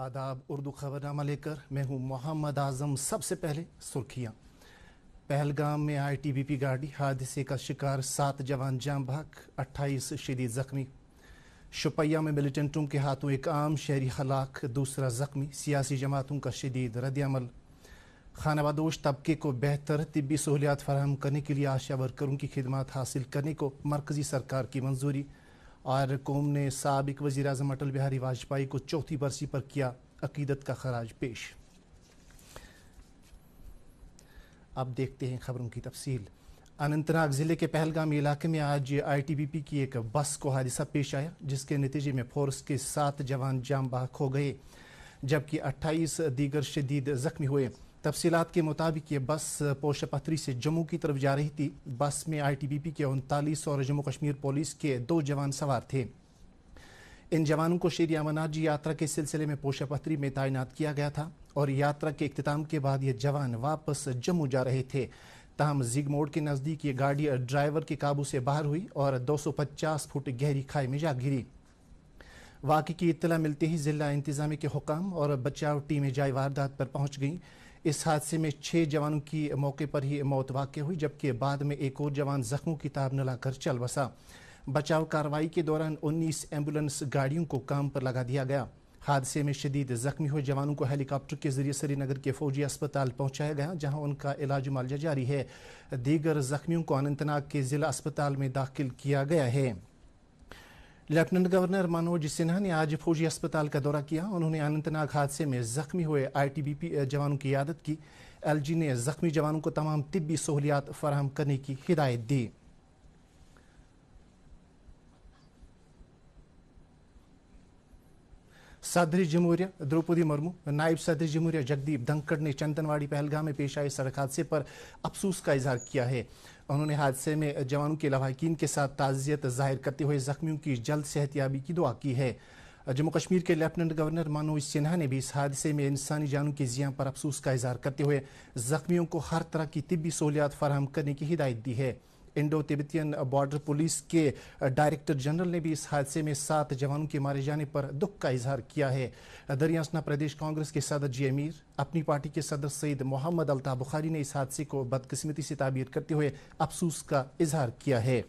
आदाब। उर्दू खबरनामा लेकर मैं हूं मोहम्मद आजम। सबसे पहले सुर्खियां। पहलगाम में ITBP गाड़ी हादसे का शिकार 7 जवान जाम बहक, 28 शदीद जख्मी। शुपैया में मिलिटेंटों के हाथों एक आम शहरी हलाक, दूसरा जख्मी। सियासी जमातों का शदीद रद्द-ए-अमल। खानाबदोश तबके को बेहतर तिब्बी सहूलियात फराहम करने के लिए आशा वर्करों की खिदमात हासिल करने को मरकजी सरकार की मंजूरी। और कौम ने साबिक वज़ीर आज़म अटल बिहारी वाजपेयी को चौथी बरसी पर किया अकीदत का खराज पेश। अब देखते हैं खबरों की तफसील। अनंतनाग ज़िले के पहलगाम इलाके में आज ITBP की एक बस को हादसा पेश आया, जिसके नतीजे में फोर्स के 7 जवान जाम बहक हो गए, जबकि 28 दीगर शदीद जख्मी हुए। तफसीलात के मुताबिक ये बस पोशापथरी से जम्मू की तरफ जा रही थी। बस में ITBP के 39 और जम्मू कश्मीर पुलिस के 2 जवान सवार थे। इन जवानों को शेर अमरनाथ जी यात्रा के सिलसिले में पोशापथरी में तैनात किया गया था और यात्रा के इख्तिताम के बाद ये जवान वापस जम्मू जा रहे थे। ताहम जिग मोड़ के नज़दीक ये गाड़ी ड्राइवर के काबू से बाहर हुई और 250 फुट गहरी खाई में जा गिरी। वाक़े की इत्तला मिलते ही जिला इंतजामी के हुकाम और बचाव टीमें जाए वारदात पर पहुंच गईं। इस हादसे में 6 जवानों की मौके पर ही मौत वाक़ हुई, जबकि बाद में एक और जवान जख्मों की ताब न लाकर चल बसा। बचाव कार्रवाई के दौरान 19 एम्बुलेंस गाड़ियों को काम पर लगा दिया गया। हादसे में शदीद जख्मी हुए जवानों को हेलीकॉप्टर के जरिए श्रीनगर के फौजी अस्पताल पहुंचाया गया, जहां उनका इलाज मुआवजा जारी है। दीगर जख्मियों को अनंतनाग के जिला अस्पताल में दाखिल किया गया है। लेफ्टिनेंट गवर्नर मनोज सिन्हा ने आज फौजी अस्पताल का दौरा किया। उन्होंने अनंतनाग हादसे में जख्मी हुए ITBP जवानों की इयादत की। LG ने जख्मी जवानों को तमाम तिब्बी सहूलियात फराहम करने की हिदायत दी। सदर जमहूरिया द्रौपदी मुर्मू, नायब सदर जमहूरिया जगदीप धनखड़ ने चंदनवाड़ी पहलगाम में पेश आए सड़क हादसे पर अफसोस का इजहार किया है। उन्होंने हादसे में जवानों के लवाहिकीन के साथ ताज़ियत जाहिर करते हुए जख्मियों की जल्द सेहतयाबी की दुआ की है। जम्मू कश्मीर के लेफ्टिनेंट गवर्नर मनोज सिन्हा ने भी इस हादसे में इंसानी जानों की ज़ियां पर अफसोस का इजहार करते हुए जख्मियों को हर तरह की तिब्बी सहूलियात फराहम करने की हिदायत दी है। इंडो तिब्बतियन बॉर्डर पुलिस के डायरेक्टर जनरल ने भी इस हादसे में 7 जवानों के मारे जाने पर दुख का इजहार किया है। दरियासना प्रदेश कांग्रेस के सदर जी अमीर, अपनी पार्टी के सदर सईद मोहम्मद अल्ताफ बुखारी ने इस हादसे को बदकिस्मती से ताबीर करते हुए अफसोस का इजहार किया है।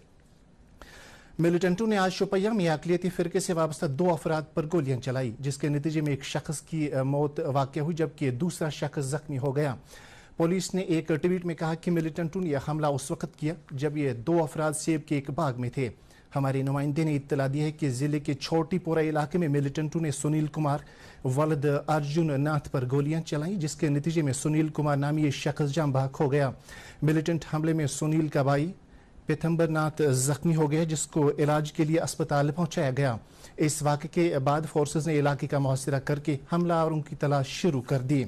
मिलिटेंटों ने आज शुपैया में अक़लियती फ़िरके से वाबस्ता 2 अफराद पर गोलियां चलाई, जिसके नतीजे में एक शख्स की मौत वाक़ हुई, जबकि दूसरा शख्स जख्मी हो गया। पुलिस ने एक ट्वीट में कहा कि मिलिटेंटों ने यह हमला उस वक्त किया जब ये 2 अफराद सेब के एक बाग में थे। हमारे नुमाइंदे ने इत्तला दी है कि जिले के छोटीपुरा इलाके में मिलिटेंटों ने सुनील कुमार वलद अर्जुन नाथ पर गोलियां चलाई, जिसके नतीजे में सुनील कुमार नामी ये शख्स जाम बहक हो गया। मिलिटेंट हमले में सुनील का भाई पीतम्बर नाथ जख्मी हो गया, जिसको इलाज के लिए अस्पताल पहुंचाया गया। इस वाक़े के बाद फोर्सेज ने इलाके का मुहसरा करके हमलावरों की तलाश शुरू कर दी।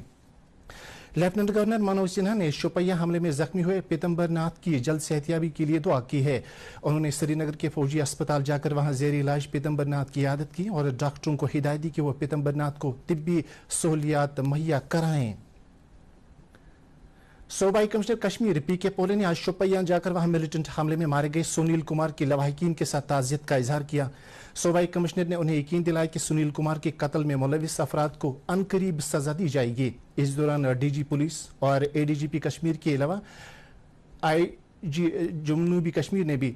लेफ्टिनेंट गवर्नर मनोज सिन्हा ने शुपैया हमले में जख्मी हुए पीतम्बर नाथ की जल्द सेहतयाबी के लिए दुआ की है। उन्होंने श्रीनगर के फौजी अस्पताल जाकर वहां जेर इलाज पीतम्बर नाथ की इयादत की और डॉक्टरों को हिदायत दी कि वो पीतम्बर नाथ को तिब्बी सहूलियात मुहैया कराएं। सूबाई कमिश्नर कश्मीर PK पोले ने आज शुपैया जाकर वहां मिलिटेंट हमले में मारे गए सुनील कुमार के लवाहिकीन के साथ ताज़ियत का इजहार किया। सूबाई कमिश्नर ने उन्हें यकीन दिलाया कि सुनील कुमार के कत्ल में मुलविस अफराद को अनकरीब सजा दी जाएगी। इस दौरान DG पुलिस और ADGP कश्मीर के अलावा IG जम्मू कश्मीर ने भी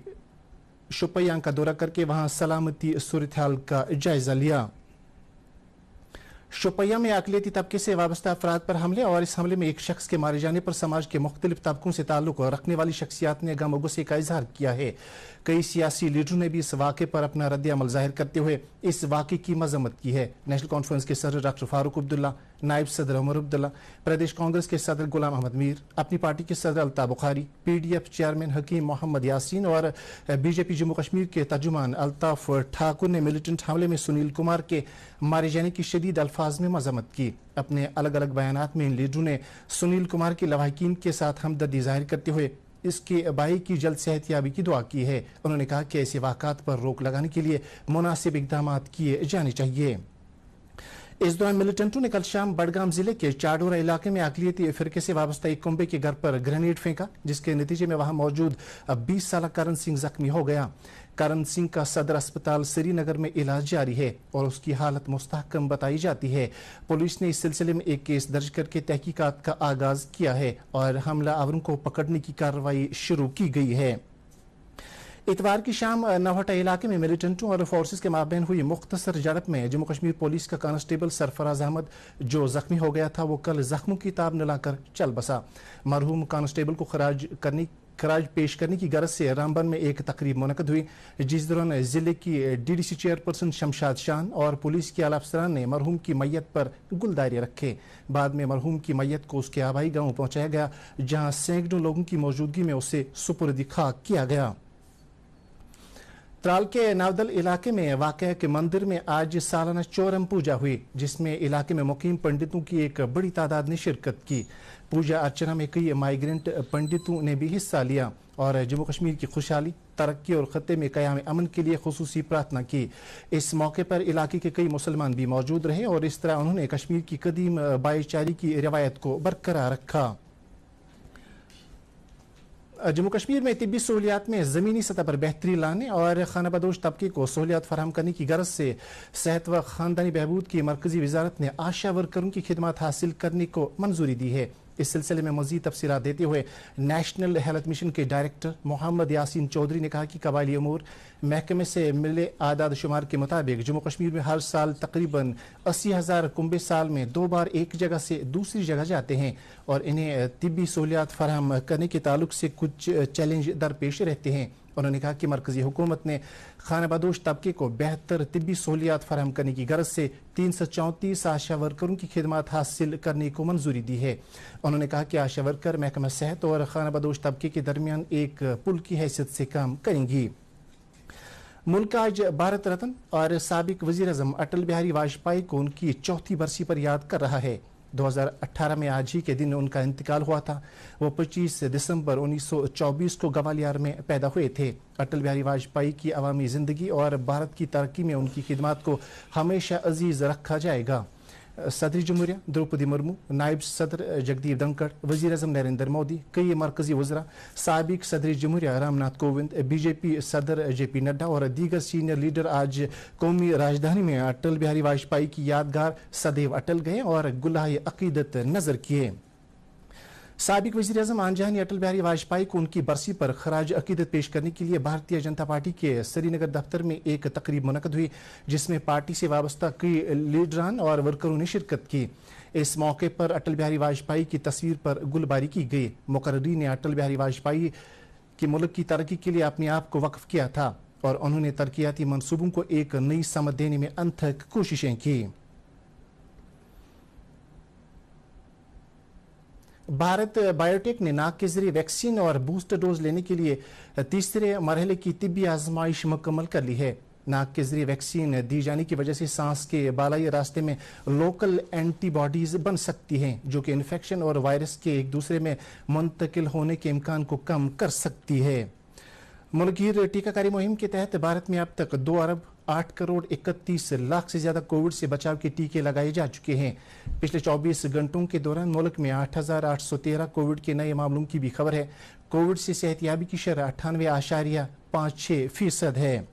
शुपैया का दौरा करके वहां सलामती सूरत हाल का जायजा लिया। शुपैया में अक़लियती तबके से वाबस्ता अफराद पर हमले और इस हमले में एक शख्स के मारे जाने पर समाज के मुख्तलिफ तबकों से ताल्लुक रखने वाली शख्सियात ने गम और गुस्से का इजहार किया है। कई सियासी लीडरों ने भी इस वाक़े पर अपना रद्द-ए-अमल जाहिर करते हुए इस वाक़े की मजम्मत की है। नेशनल कॉन्फ्रेंस के सदर डॉक्टर फारूक अब्दुल्ला, नायब सदर उमर अब्दुल्ला, प्रदेश कांग्रेस के सदर गुलाम अहमद मीर, अपनी पार्टी के सदर अल्ताफ बुखारी, PDF चेयरमैन हकीम मोहम्मद यासीन और BJP जम्मू कश्मीर के तर्जुमान अल्ताफ ठाकुर ने मिलिटेंट हमले में सुनील कुमार के मारे जाने की शदीद अल्फाज में मजम्मत की। अपने अलग अलग बयानात में इन लीडरों ने सुनील कुमार के लवाहिकीन के साथ हमदर्दी जाहिर करते हुए इसके भाई की जल्द सेहतयाबी की दुआ की है। उन्होंने कहा कि ऐसे वाक़ात पर रोक लगाने के लिए मुनासिब इक़दामात किए जाने चाहिए। इस दौरान मिलिटेंटों ने कल शाम बडगाम जिले के चाडोरा इलाके में अकलियती फिरके से वाबस्ता एक कुंबे के घर पर ग्रेनेड फेंका, जिसके नतीजे में वहां मौजूद 20 साल करण सिंह जख्मी हो गया। करण सिंह का सदर अस्पताल श्रीनगर में इलाज जारी है और उसकी हालत मुस्तहकम बताई जाती है। पुलिस ने इस सिलसिले में एक केस दर्ज करके तहकीकात का आगाज किया है और हमलावरों को पकड़ने की कार्रवाई शुरू की गई है। इतवार की शाम नवहटा इलाके में मिलिटेंटों और फोर्सेस के माबैन हुई मुख्तसर झड़प में जम्मू कश्मीर पुलिस का कांस्टेबल सरफराज अहमद, जो जख्मी हो गया था, वो कल जख्मों की ताब न लाकर चल बसा। मरहूम कांस्टेबल को खराज पेश करने की गरज से रामबन में एक तकरीब मुनक़द हुई, जिस दौरान जिले की डीडीसी चेयरपर्सन शमशाद शान और पुलिस के आला अफसरान ने मरहूम की मैयत पर गुलदारे रखे। बाद में मरहूम की मैयत को उसके आबाई गांव पहुंचाया गया, जहां सैकड़ों लोगों की मौजूदगी में उसे सुपुर्द खाक किया गया। त्राल के नावदल इलाके में वाक़या के मंदिर में आज सालाना चौरम पूजा हुई, जिसमें इलाके में मुकीम पंडितों की एक बड़ी तादाद ने शिरकत की। पूजा अर्चना में कई माइग्रेंट पंडितों ने भी हिस्सा लिया और जम्मू कश्मीर की खुशहाली, तरक्की और खत्ते में क़याम अमन के लिए खुसूसी प्रार्थना की। इस मौके पर इलाके के कई मुसलमान भी मौजूद रहे और इस तरह उन्होंने कश्मीर की कदीम भाईचारे की रिवायत को बरकरार रखा। जम्मू कश्मीर में तिब्बी सहूलियात में ज़मीनी सतह पर बेहतरी लाने और खानाबदोश तबके को सहूलियात फराहम करने की गरज से सेहत व ख़ानदानी बहबूद की मरकजी वजारत ने आशा वर्करों की खिदमत हासिल करने को मंजूरी दी है। इस सिलसिले में मज़ीद तफसीलात देते हुए नेशनल हेल्थ मिशन के डायरेक्टर मोहम्मद यासीन चौधरी ने कहा कि कबायली अमूर महकमे से मिले आदाद शुमार के मुताबिक जम्मू कश्मीर में हर साल तकरीबन 80,000 कुंबे साल में 2 बार एक जगह से दूसरी जगह जाते हैं और इन्हें तिब्बी सहूलियात फराहम करने के ताल्लुक से कुछ चैलेंज दरपेश रहते हैं। उन्होंने कहा कि मरकजी हुकूमत ने खानाबदोश तबके को बेहतर तिब्बी सहूलियात फराहम करने की गरज से 334 आशा वर्करों की खिदमत हासिल करने को मंजूरी दी है। उन्होंने कहा कि आशा वर्कर महकमा सेहत और खानाबदोश तबके के दरमियान एक पुल की हैसियत से काम करेंगी। मुल्क आज भारत रत्न और साबिक वजीर आज़म अटल बिहारी वाजपेयी को उनकी चौथी बरसी पर याद कर रहा है। 2018 में आज ही के दिन उनका इंतकाल हुआ था। वो 25 दिसंबर 1924 को ग्वालियर में पैदा हुए थे। अटल बिहारी वाजपेयी की अवामी ज़िंदगी और भारत की तरक्की में उनकी खिदमत को हमेशा अजीज़ रखा जाएगा। सदर जमहूरिया द्रौपदी मुर्मू, नायब सदर जगदीप धनखड़, वजीर आज़म नरेंद्र मोदी, कई मरकजी वज़रा, साबिक सदर जमहूरिया रामनाथ कोविंद, बीजेपी सदर JP नड्डा और दीगर सीनियर लीडर आज कौमी राजधानी में अटल बिहारी वाजपेयी की यादगार सदैव अटल गए और गुलाह अकीदत नजर किए। साबिक वज़ीर आज़म आनजहानी अटल बिहारी वाजपेयी को उनकी बरसी पर खराज अकीदत पेश करने के लिए भारतीय जनता पार्टी के श्रीनगर दफ्तर में एक तकरीब मुनक़द हुई, जिसमें पार्टी से वाबस्ता कई लीडरान और वर्करों ने शिरकत की। इस मौके पर अटल बिहारी वाजपेयी की तस्वीर पर गुलबारी की गई। मुकर्रीन ने अटल बिहारी वाजपेयी के मुल्क की तरक्की के लिए अपने आप को वक्फ किया था और उन्होंने तरक्याती मनसूबों को एक नई समत देने में अनथक कोशिशें की। भारत बायोटेक ने नाक के जरिए वैक्सीन और बूस्टर डोज लेने के लिए तीसरे मरहले की तिब्बी आजमाइश मुकम्मल कर ली है। नाक के जरिए वैक्सीन दी जाने की वजह से सांस के बालाई रास्ते में लोकल एंटीबॉडीज बन सकती हैं, जो कि इन्फेक्शन और वायरस के एक दूसरे में मुंतकिल होने के इम्कान को कम कर सकती है। मुल्कगीर टीकाकारी मुहिम के तहत भारत में अब तक 2 अरब 8 करोड़ 31 लाख से ज्यादा कोविड से बचाव के टीके लगाए जा चुके हैं। पिछले 24 घंटों के दौरान मुल्क में 8,813 कोविड के नए मामलों की भी खबर है। कोविड से सेहतियाबी की शरह 98.56% है।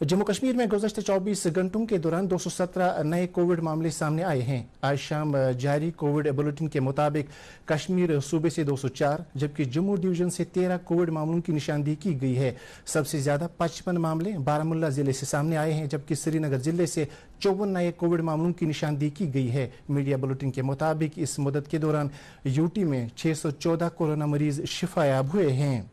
जम्मू कश्मीर में गुज़श्ता 24 घंटों के दौरान 217 नए कोविड मामले सामने आए हैं। आज शाम जारी कोविड बुलेटिन के मुताबिक कश्मीर सूबे से 204 जबकि जम्मू डिवीजन से 13 कोविड मामलों की निशानदेही की गई है। सबसे ज्यादा 55 मामले बारामुल्ला जिले से सामने आए हैं, जबकि श्रीनगर जिले से 54 नए कोविड मामलों की निशानदेही की गई है। मीडिया बुलेटिन के मुताबिक इस मुद्दत के दौरान यूटी में 614 कोरोना मरीज शिफायाब हुए हैं।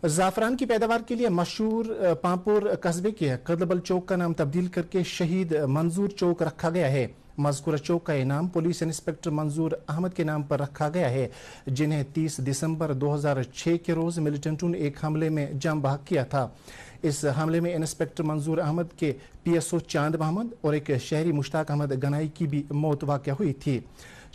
ज़ाफ़रान की पैदावार के लिए मशहूर पांपोर कस्बे के कदबल चौक का नाम तब्दील करके शहीद मंजूर चौक रखा गया है। मज़कूरा चौक का इनाम पुलिस इंस्पेक्टर मंजूर अहमद के नाम पर रखा गया है, जिन्हें 30 दिसंबर 2006 के रोज़ मिलिटेंटों ने एक हमले में जाम बहक किया था। इस हमले में इंस्पेक्टर मंजूर अहमद के PSO चांद मोहम्मद और एक शहरी मुश्ताक अहमद गनाई की भी मौत वाक़या हुई थी।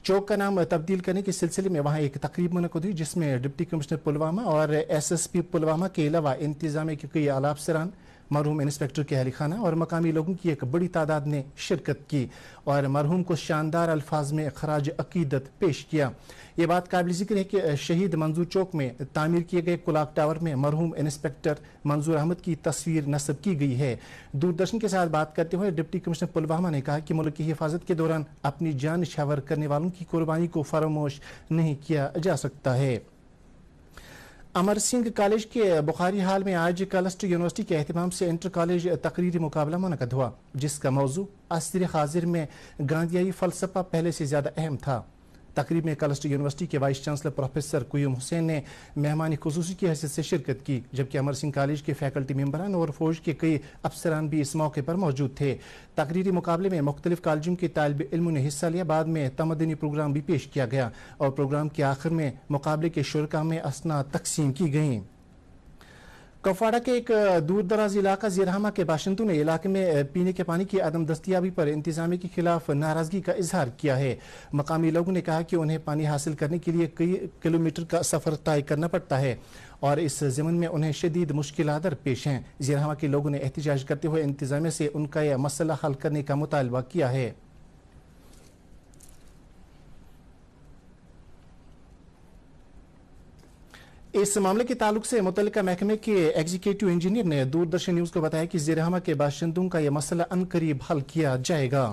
चौक का नाम तब्दील करने के सिलसिले में वहां एक तकरीब मुनक़द हुई, जिसमें डिप्टी कमिश्नर पुलवामा और SSP पुलवामा के अलावा इंतजामिया के कई आला अफसरान, मरहूम इंस्पेक्टर के अहल खाना और मकामी लोगों की एक बड़ी तादाद ने शिरकत की और मरहूम को शानदार अल्फाज में खराज अकीदत पेश किया। ये बात काबिल जिक्र है कि शहीद मंजूर चौक में तामीर किए गए कुलाक टावर में मरहूम इंस्पेक्टर मंजूर अहमद की तस्वीर नस्ब की गई है। दूरदर्शन के साथ बात करते हुए डिप्टी कमिश्नर पुलवामा ने कहा कि मुल्क की हिफाजत के दौरान अपनी जान निछावर करने वालों की कुर्बानी को फरामोश नहीं किया जा सकता है। अमर सिंह कॉलेज के बुखारी हाल में आज कलस्टर यूनिवर्सिटी के एहतमाम से इंटर कॉलेज तकरीरी मुकाबला मुनक़द हुआ, जिसका मौजू असर हाजिर में गांधीयाई फ़लसफ़ा पहले से ज़्यादा अहम था। तकरीब में कलस्टर यूनिवर्सिटी के वाइस चांसलर प्रोफेसर कुयूम हुसैन ने मेहमान खुसूसी की हैसियत से शिरकत की, जबकि अमर सिंह कॉलेज के फैकल्टी मेंबरान और फौज के कई अफसरान भी इस मौके पर मौजूद थे। तकरीरी मुकाबले में मुख्तलिफ कॉलेजों के तालिब इल्मों ने हिस्सा लिया। बाद में तमदनी प्रोग्राम भी पेश किया गया और प्रोग्राम के आखिर में मुकाबले के शुरका में असना तकसीम की गई। कुपवाड़ा के एक दूर दराज इलाका ज़िरहमा के बाशिंदों ने इलाके में पीने के पानी की अदम दस्तियाबी पर इंतजामिया के खिलाफ नाराजगी का इजहार किया है। मकामी लोगों ने कहा कि उन्हें पानी हासिल करने के लिए कई किलोमीटर का सफर तय करना पड़ता है और इस ज़मन में उन्हें शदीद मुश्किलात दरपेश हैं। ज़िरहमा के लोगों ने एहतजाज करते हुए इंतजामिया से उनका यह मसला हल करने का मुतालबा किया है। इस मामले के ताल्लुक से मुतल्लिका महकमे के एग्जीक्यूटिव इंजीनियर ने दूरदर्शन न्यूज को बताया कि ज़िरहमा के बाशिंदों का यह मसला अनकरीब हल किया जाएगा।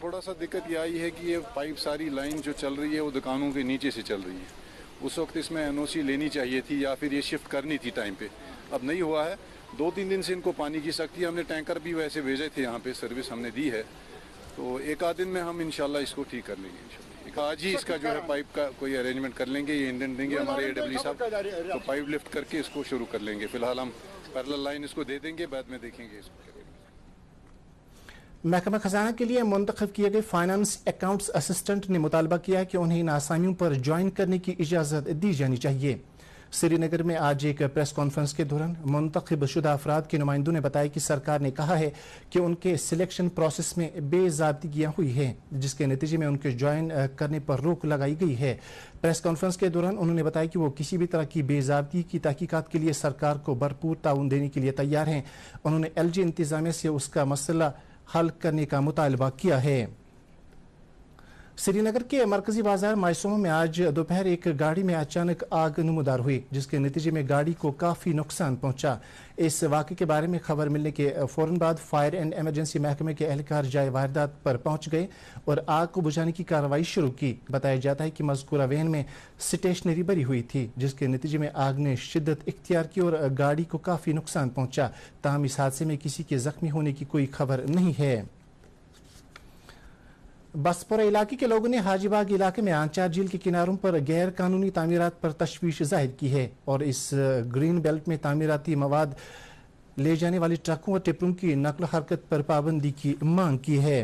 थोड़ा सा दिक्कत यह आई है कि ये पाइप सारी लाइन जो चल रही है वो दुकानों के नीचे से चल रही है। उस वक्त इसमें एनओसी लेनी चाहिए थी या फिर ये शिफ्ट करनी थी टाइम पे, अब नहीं हुआ है। 2-3 दिन से इनको पानी की सख्ती है। हमने टैंकर भी वैसे भेजे थे, यहाँ पे सर्विस हमने दी है, तो 1-आध दिन में हम इंशाल्लाह इसको ठीक कर लेंगे। इंशाल्लाह आज ही इसका जो है पाइप का कोई अरेंजमेंट कर लेंगे, ये इंडेंट देंगे हमारे एडब्ल्यू साहब, तो पाइप लिफ्ट करके इसको शुरू कर लेंगे। फिलहाल हम पैरेलल लाइन इसको दे देंगे, बाद में देखेंगे इसको। महकमा खजाना के लिए मुंतखब किए गए फाइनेंस अकाउंट्स असिस्टेंट ने मुतालबा किया है कि उन्हें इन आसामियों पर ज्वाइन करने की इजाज़त दी जानी चाहिए। श्रीनगर में आज एक प्रेस कॉन्फ्रेंस के दौरान मुंतखब शुदा अफराद के नुमाइंदों ने बताया कि सरकार ने कहा है कि उनके सिलेक्शन प्रोसेस में बेज़ाब्तियाँ हुई हैं, जिसके नतीजे में उनके ज्वाइन करने पर रोक लगाई गई है। प्रेस कॉन्फ्रेंस के दौरान उन्होंने बताया कि वो किसी भी तरह की बेज़ाब्ती की तहकीकात के लिए सरकार को भरपूर ताउन देने के लिए तैयार हैं। उन्होंने LG इंतजामिया से उसका मसला हल करने का मुतालबा किया है। श्रीनगर के मरकजी बाजार मायसूमा में आज दोपहर एक गाड़ी में अचानक आग नमूदार हुई, जिसके नतीजे में गाड़ी को काफ़ी नुकसान पहुंचा। इस वाक़े के बारे में खबर मिलने के फ़ौरन बाद फायर एंड एमरजेंसी महकमे के एहलकार जाए वारदात पर पहुंच गए और आग को बुझाने की कार्रवाई शुरू की। बताया जाता है कि मज़कूरा वैन में स्टेशनरी भरी हुई थी, जिसके नतीजे में आग ने शिद्दत इख्तियार की और गाड़ी को काफ़ी नुकसान पहुंचा। ताहम इस हादसे में किसी के जख्मी होने की कोई खबर नहीं है। बसपुरा इलाके के लोगों ने हाजीबाग इलाके में आंचार झील के किनारों पर गैर कानूनी तामीरात पर तशवीश जाहिर की है और इस ग्रीन बेल्ट में तामीराती मवाद ले जाने वाले ट्रकों और टिप्परों की नकल हरकत पर पाबंदी की मांग की है।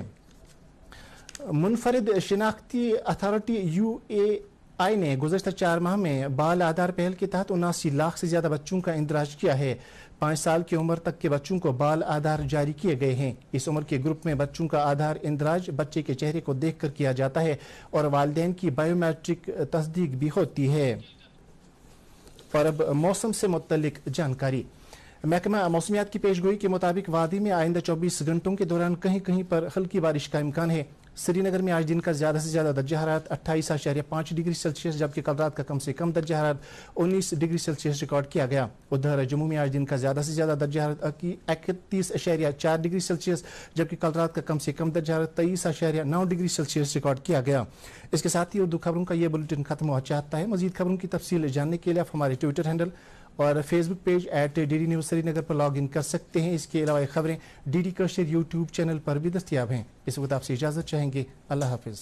मुनफरिद शिनाख्ती अथॉरिटी UAI ने गुज़श्ता 4 माह में बाल आधार पहल के तहत 79 लाख से ज्यादा बच्चों का इंदराज किया है। 5 साल की उम्र तक के बच्चों को बाल आधार जारी किए गए हैं। इस उम्र के ग्रुप में बच्चों का आधार इंदराज बच्चे के चेहरे को देखकर किया जाता है और वालिदैन की बायोमेट्रिक तस्दीक भी होती है। और अब मौसम से मुतल्लिक जानकारी। महकमा मौसमियात की पेशगोई के मुताबिक वादी में आइंदा 24 घंटों के दौरान कहीं कहीं पर हल्की बारिश का इम्कान है। श्रीनगर में आज दिन का ज्यादा से ज्यादा दर्जा हरारत 28.5 डिग्री सेल्सियस, जबकि कल रात का कम से कम दर्जा हरारत 19 डिग्री सेल्सियस रिकॉर्ड किया गया। उधर जम्मू में आज दिन का ज्यादा से ज्यादा दर्जा हरारत 31.4 डिग्री सेल्सियस, जबकि कल रात का कम से कम दर्जा हरारत 23.9 डिग्री सेल्सियस रिकॉर्ड किया गया। इसके साथ ही उर्दू खबरों का यह बुलेटिन खत्म हुआ चाहता है। मजीद खबरों की तफसील जानने के लिए आप हमारे ट्विटर हैंडल और Facebook page @DD news Srinagar पर लॉग इन कर सकते हैं। इसके अलावा खबरें DD कशर यूट्यूब चैनल पर भी दस्तियाब हैं। इस वक्त आपसे इजाज़त चाहेंगे। अल्लाह हाफिज़।